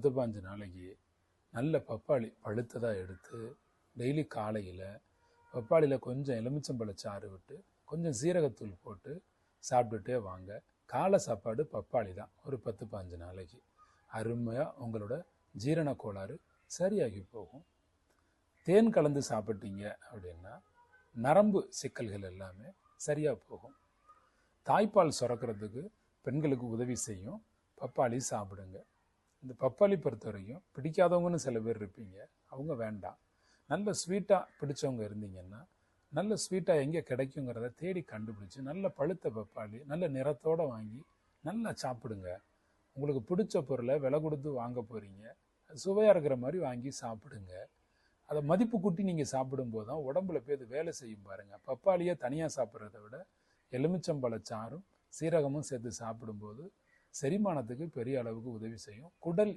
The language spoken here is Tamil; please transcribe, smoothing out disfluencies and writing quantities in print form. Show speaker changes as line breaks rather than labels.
15 நாளைக்கு நல்ல பப்பாளி பழுத்ததாக எடுத்து டெய்லி காலையில் பப்பாளியில் கொஞ்சம் எலுமிச்சம்பழச்சாறு விட்டு கொஞ்சம் சீரகத்தூள் போட்டு சாப்பிட்டுட்டே வாங்க. காலை சாப்பாடு பப்பாளி தான். ஒரு 10-15 நாளைக்கு அருமையாக உங்களோட ஜீரண கோளாறு சரியாகி போகும். தேன் கலந்து சாப்பிட்டீங்க அப்படின்னா நரம்பு சிக்கல்கள் எல்லாமே சரியாக போகும். தாய்ப்பால் சுரக்கிறதுக்கு பெண்களுக்கு உதவி செய்யும். பப்பாளி சாப்பிடுங்க. இந்த பப்பாளி பொறுத்த வரைக்கும் பிடிக்காதவங்கன்னு சில பேர் இருப்பீங்க, அவங்க வேண்டாம். நல்ல ஸ்வீட்டாக பிடிச்சவங்க இருந்தீங்கன்னா நல்ல ஸ்வீட்டாக எங்கே கிடைக்குங்கிறத தேடி கண்டுபிடிச்சி நல்ல பழுத்த பப்பாளி நல்ல நிறத்தோடு வாங்கி நல்லா சாப்பிடுங்க. உங்களுக்கு பிடிச்ச பொருளை விலை கொடுத்து வாங்க போகிறீங்க, சுவையாக இருக்கிற மாதிரி வாங்கி சாப்பிடுங்க. அதை மதிப்பு கூட்டி நீங்கள் சாப்பிடும்போது தான் உடம்புல போய் அது வேலை செய்யும் பாருங்கள். பப்பாளியை தனியாக சாப்பிட்றத விட எலுமிச்சம்பழச்சாறும் சீரகமும் சேர்த்து சாப்பிடும்போது செரிமானத்துக்கு பெரிய அளவுக்கு உதவி செய்யும். குடல்